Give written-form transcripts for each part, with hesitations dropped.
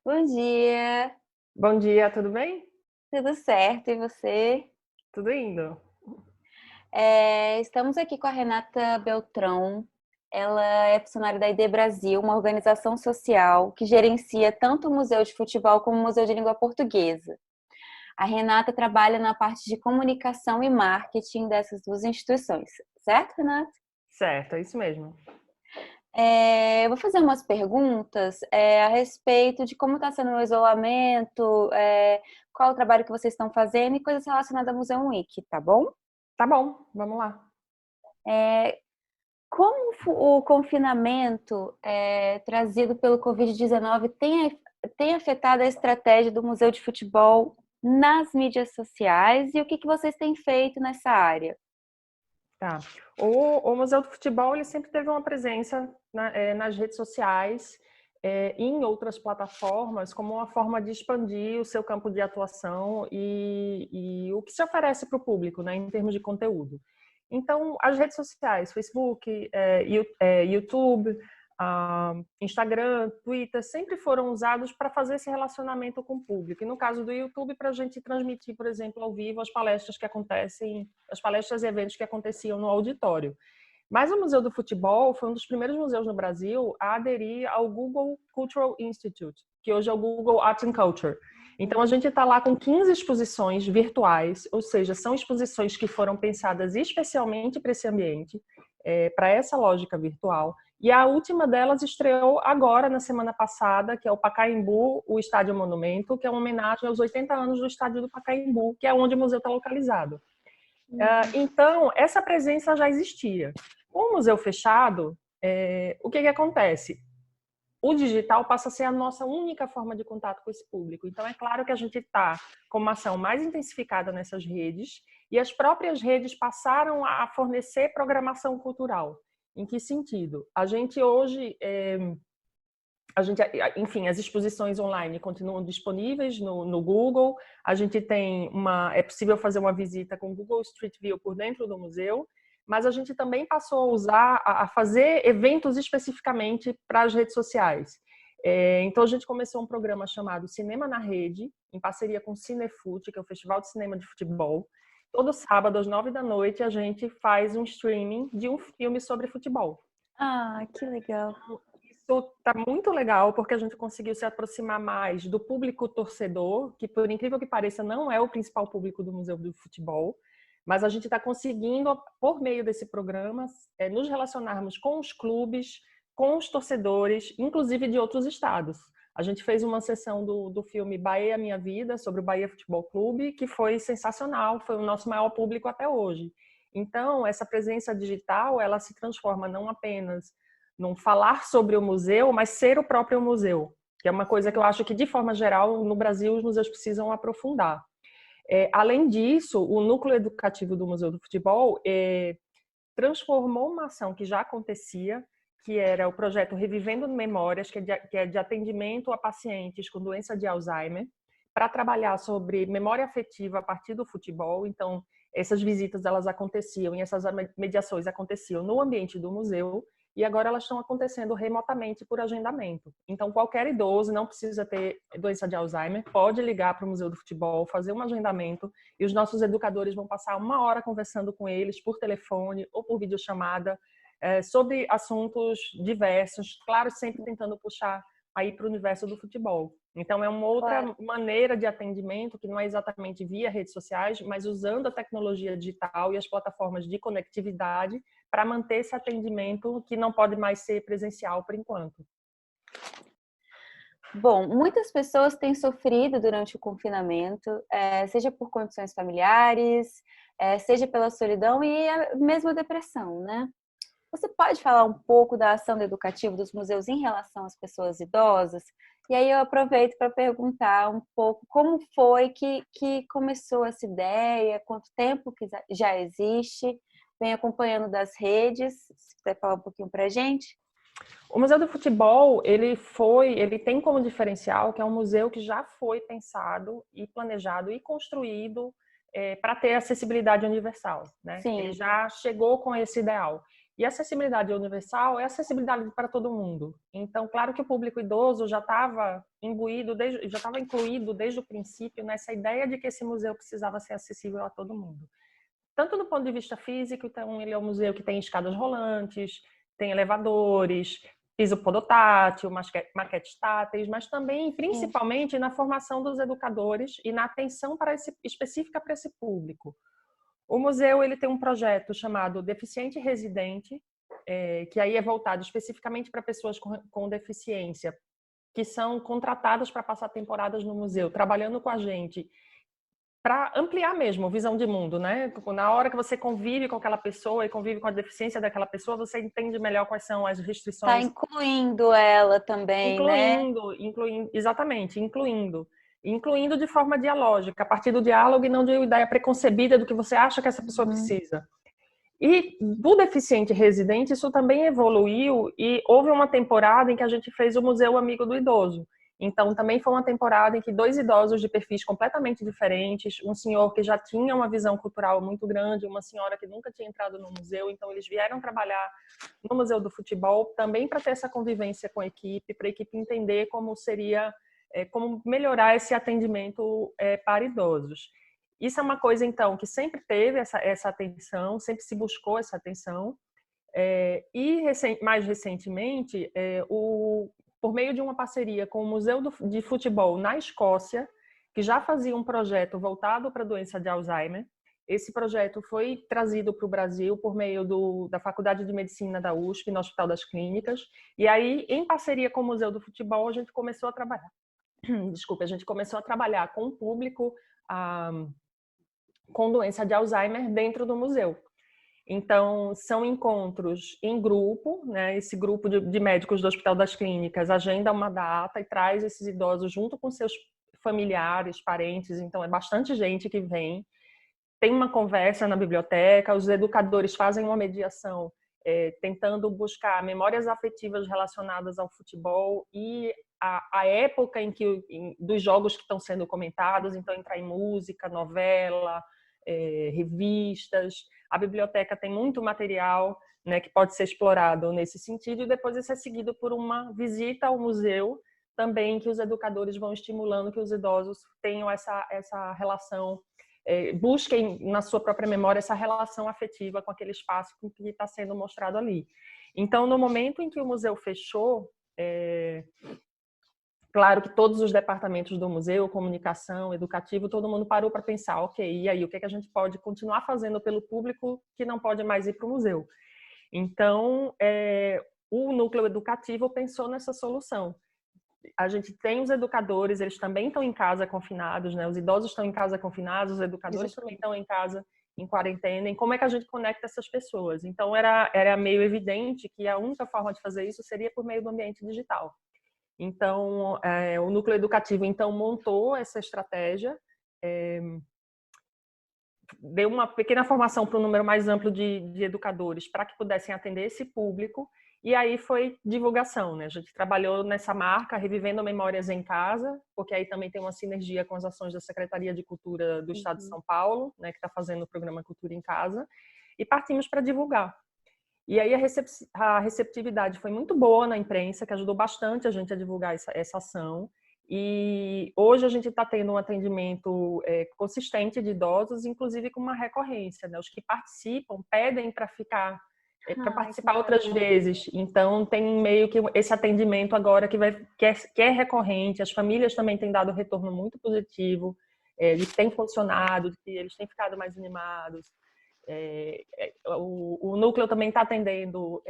Bom dia, Bom dia, tudo bem? tudo certo e você? Tudo indo. Estamos aqui com a Renata Beltrão. Ela é funcionária da ID Brasil, uma organização social que gerencia tanto o Museu de Futebol como o Museu de Língua Portuguesa. A Renata trabalha na parte de comunicação e marketing dessas duas instituições, certo, Renata? Certo, é isso mesmo. Eu vou fazer umas perguntas a respeito de como está sendo o isolamento, qual o trabalho que vocês estão fazendo e coisas relacionadas ao Museu Week, tá bom? Tá bom, vamos lá. Como o confinamento trazido pelo Covid-19 tem afetado a estratégia do Museu de Futebol nas mídias sociais e o que vocês têm feito nessa área? Tá. O Museu do Futebol ele sempre teve uma presença nas redes sociais e em outras plataformas como uma forma de expandir o seu campo de atuação e o que se oferece para o público, né, em termos de conteúdo. Então, as redes sociais, Facebook, YouTube, Instagram, Twitter, sempre foram usados para fazer esse relacionamento com o público. E no caso do YouTube, para a gente transmitir, por exemplo, ao vivo as palestras que acontecem, as palestras e eventos que aconteciam no auditório. Mas o Museu do Futebol foi um dos primeiros museus no Brasil a aderir ao Google Cultural Institute, que hoje é o Google Arts and Culture. Então, a gente está lá com 15 exposições virtuais, ou seja, são exposições que foram pensadas especialmente para esse ambiente, para essa lógica virtual. E a última delas estreou agora, na semana passada, que é o Pacaembu, o Estádio Monumento, que é uma homenagem aos 80 anos do Estádio do Pacaembu, que é onde o museu está localizado. Então, essa presença já existia. Com o museu fechado, o que acontece? O digital passa a ser a nossa única forma de contato com esse público. Então, é claro que a gente está com uma ação mais intensificada nessas redes e as próprias redes passaram a fornecer programação cultural. Em que sentido? A gente hoje, enfim, as exposições online continuam disponíveis no Google. A gente tem é possível fazer uma visita com o Google Street View por dentro do museu, mas a gente também passou a usar, a fazer eventos especificamente para as redes sociais. Então a gente começou um programa chamado Cinema na Rede, em parceria com o Cinefute, que é o Festival de Cinema de Futebol. Todo sábado às 9 da noite a gente faz um streaming de um filme sobre futebol. Ah, que legal. Isso está muito legal porque a gente conseguiu se aproximar mais do público torcedor, que por incrível que pareça não é o principal público do Museu do Futebol, mas a gente está conseguindo, por meio desse programa, nos relacionarmos com os clubes, com os torcedores, inclusive de outros estados. A gente fez uma sessão do filme Bahia Minha Vida, sobre o Bahia Futebol Clube, que foi sensacional, foi o nosso maior público até hoje. Então, essa presença digital, ela se transforma não apenas não falar sobre o museu, mas ser o próprio museu, que é uma coisa que eu acho que, de forma geral, no Brasil, os museus precisam aprofundar. Além disso, o núcleo educativo do Museu do Futebol transformou uma ação que já acontecia, que era o projeto Revivendo Memórias, que é de atendimento a pacientes com doença de Alzheimer, para trabalhar sobre memória afetiva a partir do futebol. Então, essas visitas elas aconteciam e essas mediações aconteciam no ambiente do museu, e agora elas estão acontecendo remotamente por agendamento. Então, qualquer idoso, não precisa ter doença de Alzheimer, pode ligar para o Museu do Futebol, fazer um agendamento, e os nossos educadores vão passar 1 hora conversando com eles por telefone ou por videochamada sobre assuntos diversos, claro, sempre tentando puxar aí para o universo do futebol. Então, é uma outra Claro. maneira de atendimento, que não é exatamente via redes sociais, mas usando a tecnologia digital e as plataformas de conectividade para manter esse atendimento que não pode mais ser presencial por enquanto. Bom, muitas pessoas têm sofrido durante o confinamento, seja por condições familiares, seja pela solidão e mesmo a depressão, né? Você pode falar um pouco da ação educativa dos museus em relação às pessoas idosas? E aí eu aproveito para perguntar um pouco como foi que começou essa ideia, quanto tempo que já existe, vem acompanhando das redes, se quiser falar um pouquinho para a gente. O Museu do Futebol, ele tem como diferencial que é um museu que já foi pensado e planejado e construído para ter acessibilidade universal, né? Ele Sim. já chegou com esse ideal. E acessibilidade universal é acessibilidade para todo mundo. Então, claro que o público idoso já estava incluído desde o princípio nessa ideia de que esse museu precisava ser acessível a todo mundo. Tanto do ponto de vista físico, então ele é um museu que tem escadas rolantes, tem elevadores, piso podotátil, maquetes táteis, mas também, principalmente, na formação dos educadores e na atenção específica para esse público. O museu ele tem um projeto chamado Deficiente Residente, que aí é voltado especificamente para pessoas com deficiência, que são contratadas para passar temporadas no museu, trabalhando com a gente, para ampliar mesmo a visão de mundo, né? Na hora que você convive com aquela pessoa e convive com a deficiência daquela pessoa, você entende melhor quais são as restrições. Está incluindo ela também, né? Exatamente, incluindo de forma dialógica, a partir do diálogo e não de uma ideia preconcebida do que você acha que essa pessoa precisa. E do deficiente residente, isso também evoluiu e houve uma temporada em que a gente fez o Museu Amigo do Idoso. Então, também foi uma temporada em que 2 idosos de perfis completamente diferentes, um senhor que já tinha uma visão cultural muito grande, uma senhora que nunca tinha entrado no museu, então eles vieram trabalhar no Museu do Futebol, também para ter essa convivência com a equipe, para a equipe entender como seria, como melhorar esse atendimento para idosos. Isso é uma coisa, então, que sempre teve essa atenção, sempre se buscou essa atenção. E mais recentemente, por meio de uma parceria com o Museu de Futebol na Escócia, que já fazia um projeto voltado para a doença de Alzheimer. Esse projeto foi trazido para o Brasil por meio da Faculdade de Medicina da USP, no Hospital das Clínicas. E aí, em parceria com o Museu do Futebol, a gente começou a trabalhar. Desculpa, a gente começou a trabalhar com o público com doença de Alzheimer dentro do museu. Então, são encontros em grupo, né? Esse grupo de médicos do Hospital das Clínicas agenda uma data e traz esses idosos junto com seus familiares, parentes. Então, é bastante gente que vem. Tem uma conversa na biblioteca, os educadores fazem uma mediação, tentando buscar memórias afetivas relacionadas ao futebol e a época dos jogos que estão sendo comentados. Então, entrar em música, novela, revistas. A biblioteca tem muito material, né, que pode ser explorado nesse sentido, e depois isso é seguido por uma visita ao museu também, que os educadores vão estimulando que os idosos tenham essa relação, busquem na sua própria memória essa relação afetiva com aquele espaço que está sendo mostrado ali. Então, no momento em que o museu fechou, claro que todos os departamentos do museu, comunicação, educativo, todo mundo parou para pensar, ok, e aí, o que é que a gente pode continuar fazendo pelo público que não pode mais ir para o museu? Então, o núcleo educativo pensou nessa solução. A gente tem os educadores, eles também estão em casa confinados, né? Os idosos estão em casa confinados, os educadores também estão em casa em quarentena. E como é que a gente conecta essas pessoas? Então, era meio evidente que a única forma de fazer isso seria por meio do ambiente digital. Então, o núcleo educativo, então, montou essa estratégia, deu uma pequena formação para um número mais amplo de educadores para que pudessem atender esse público, e aí foi divulgação, né? A gente trabalhou nessa marca, Revivendo Memórias em Casa, porque aí também tem uma sinergia com as ações da Secretaria de Cultura do Estado de São Paulo, né, que está fazendo o programa Cultura em Casa, e partimos para divulgar. E aí a receptividade foi muito boa na imprensa, que ajudou bastante a gente a divulgar essa ação. E hoje a gente está tendo um atendimento consistente de idosos, inclusive com uma recorrência, né? Os que participam pedem para ficar, para participar outras vezes. Então tem meio que esse atendimento agora que é recorrente. As famílias também têm dado retorno muito positivo, ele tem funcionado, eles têm ficado mais animados. O núcleo também está atendendo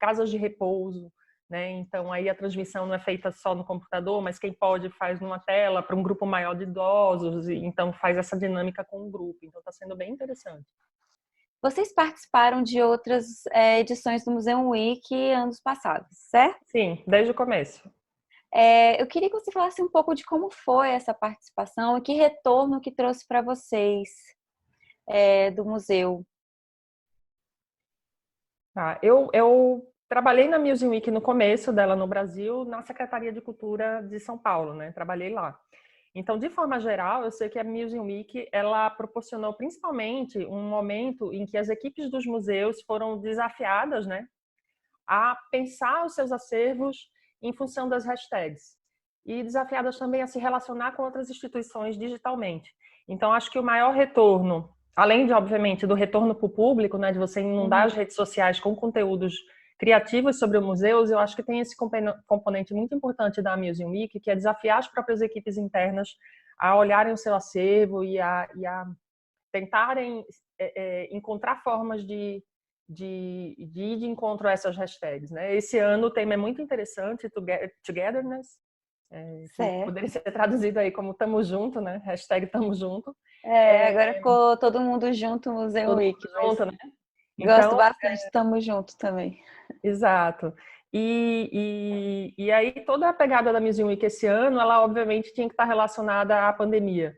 casas de repouso, né? Então aí a transmissão não é feita só no computador, mas quem pode faz numa tela para um grupo maior de idosos, e então faz essa dinâmica com o grupo. Então está sendo bem interessante. Vocês participaram de outras edições do Museu Week anos passados, certo? Sim, desde o começo. Eu queria que você falasse um pouco de como foi essa participação e que retorno que trouxe para vocês do museu. Eu trabalhei na Music Week no começo dela no Brasil, na Secretaria de Cultura de São Paulo, né? Trabalhei lá. Então, de forma geral, eu sei que a Museum Week, ela proporcionou principalmente um momento em que as equipes dos museus foram desafiadas, né, a pensar os seus acervos em função das hashtags e desafiadas também a se relacionar com outras instituições digitalmente. Então, acho que o maior retorno, além de, obviamente, do retorno para o público, né, de você inundar as redes sociais com conteúdos criativos sobre os museus, eu acho que tem esse componente muito importante da Museum Week, que é desafiar as próprias equipes internas a olharem o seu acervo e a tentarem encontrar formas de ir de encontro a essas hashtags, né? Esse ano o tema é muito interessante, Togetherness, que Certo. poderia ser traduzido aí como Tamo Junto, né? Hashtag Tamo Junto. Agora ficou todo mundo junto, Museu Todo Week, mundo mas junto, né? gosto Então, bastante, tamo junto também. exato. E aí toda a pegada da Museum Week esse ano, ela obviamente tinha que estar relacionada à pandemia.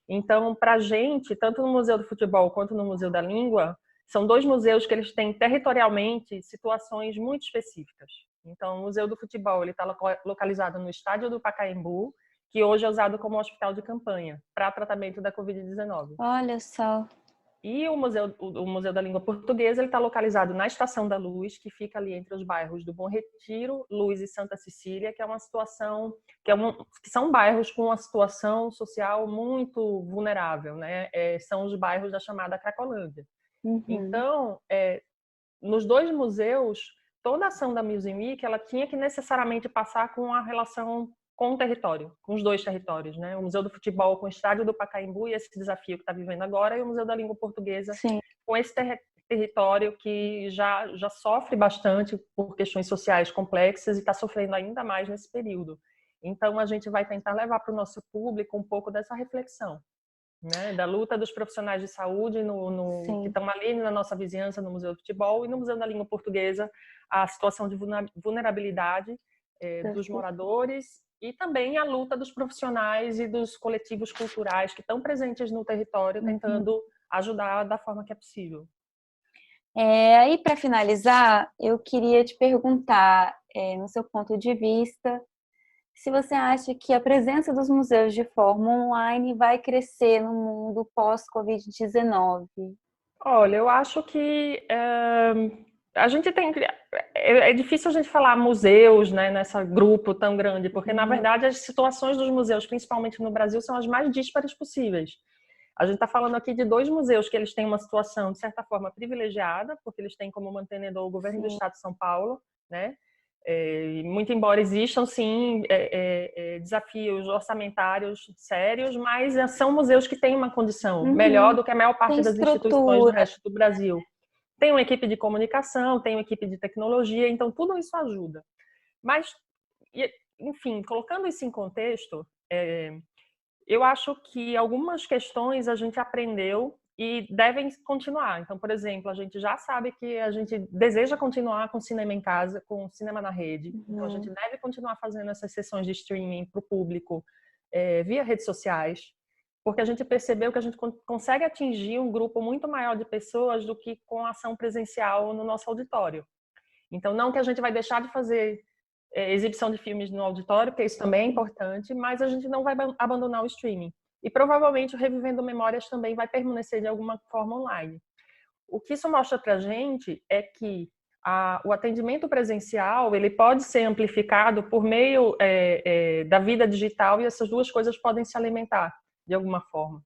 Então, para a gente, tanto no Museu do Futebol quanto no Museu da Língua, são dois museus que eles têm territorialmente situações muito específicas. Então, o Museu do Futebol ele está localizado no estádio do Pacaembu, que hoje é usado como hospital de campanha para tratamento da Covid-19. Olha só. E o Museu da Língua Portuguesa ele está localizado na Estação da Luz, que fica ali entre os bairros do Bom Retiro, Luz e Santa Cecília, que é uma situação que são bairros com uma situação social muito vulnerável, né? São os bairros da chamada Cracolândia. Uhum. Então, nos dois museus, toda a ação da Museum Week ela tinha que necessariamente passar com a relação com o território, com os dois territórios, né? O Museu do Futebol com o Estádio do Pacaembu e esse desafio que está vivendo agora, e o Museu da Língua Portuguesa Sim. com esse território que já sofre bastante por questões sociais complexas e está sofrendo ainda mais nesse período. Então, a gente vai tentar levar para o nosso público um pouco dessa reflexão, né, da luta dos profissionais de saúde que estão ali na nossa vizinhança, no Museu do Futebol, e no Museu da Língua Portuguesa, a situação de vulnerabilidade dos moradores e também a luta dos profissionais e dos coletivos culturais que estão presentes no território, tentando ajudar da forma que é possível. Aí, para finalizar, eu queria te perguntar, no seu ponto de vista, se você acha que a presença dos museus de forma online vai crescer no mundo pós-Covid-19. Olha, eu acho que a gente tem que. É difícil a gente falar museus, né, nesse grupo tão grande, porque, na verdade, as situações dos museus, principalmente no Brasil, são as mais díspares possíveis. A gente está falando aqui de dois museus que eles têm uma situação, de certa forma, privilegiada, porque eles têm como mantenedor o governo do Estado de São Paulo, né? Muito embora existam, sim, desafios orçamentários sérios, mas são museus que têm uma condição melhor do que a maior parte das instituições do resto do Brasil. Tem uma equipe de comunicação, tem uma equipe de tecnologia, então tudo isso ajuda. Mas, enfim, colocando isso em contexto, eu acho que algumas questões a gente aprendeu e devem continuar. Então, por exemplo, a gente já sabe que a gente deseja continuar com cinema em casa, com cinema na rede. Então, a gente deve continuar fazendo essas sessões de streaming para o público via redes sociais, porque a gente percebeu que a gente consegue atingir um grupo muito maior de pessoas do que com a ação presencial no nosso auditório. Então, não que a gente vai deixar de fazer exibição de filmes no auditório, porque isso também é importante, mas a gente não vai abandonar o streaming. E provavelmente o Revivendo Memórias também vai permanecer de alguma forma online. O que isso mostra para a gente é que o atendimento presencial ele pode ser amplificado por meio da vida digital, e essas duas coisas podem se alimentar de alguma forma.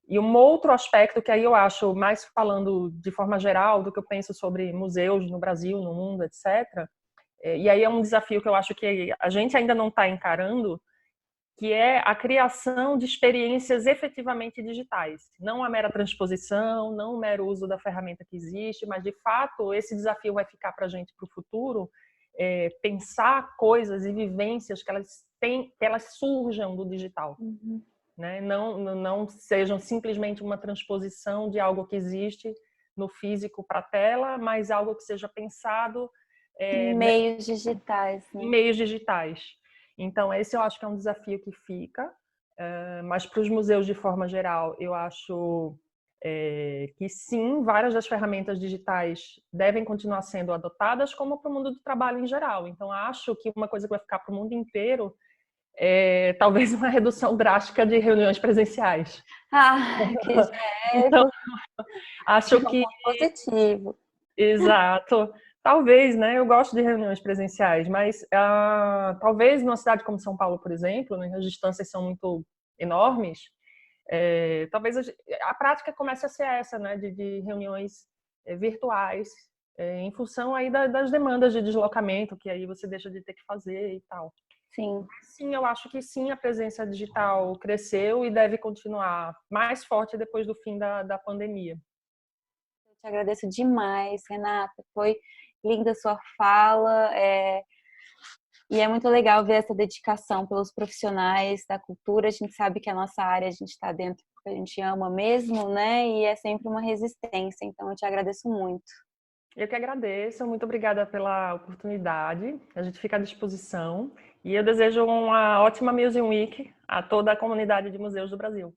E um outro aspecto que aí eu acho, mais falando de forma geral do que eu penso sobre museus no Brasil, no mundo, etc., e aí é um desafio que eu acho que a gente ainda não está encarando, que é a criação de experiências efetivamente digitais. Não a mera transposição, não o mero uso da ferramenta que existe, mas, de fato, esse desafio vai ficar para a gente para o futuro, pensar coisas e vivências que elas surjam do digital. Né? Não sejam simplesmente uma transposição de algo que existe no físico para a tela, mas algo que seja pensado em meios digitais, né? Em meios digitais. Então, esse eu acho que é um desafio que fica, mas para os museus de forma geral, eu acho que sim, várias das ferramentas digitais devem continuar sendo adotadas, como para o mundo do trabalho em geral. Então, acho que uma coisa que vai ficar para o mundo inteiro talvez uma redução drástica de reuniões presenciais. Que já é Então, acho um que, ponto positivo. exato, talvez, né? Eu gosto de reuniões presenciais, mas talvez numa cidade como São Paulo, por exemplo, né, as distâncias são muito enormes, talvez a prática comece a ser essa, né? De reuniões virtuais, em função aí das demandas de deslocamento, que aí você deixa de ter que fazer e tal. Sim. Sim, eu acho que sim, a presença digital cresceu e deve continuar mais forte depois do fim da pandemia. Eu te agradeço demais, Renata. Foi linda a sua fala. E é muito legal ver essa dedicação pelos profissionais da cultura. A gente sabe que a nossa área, a gente está dentro porque a gente ama mesmo, né? E é sempre uma resistência. Então, eu te agradeço muito. Eu que agradeço, muito obrigada pela oportunidade. A gente fica à disposição e eu desejo uma ótima Museum Week a toda a comunidade de museus do Brasil.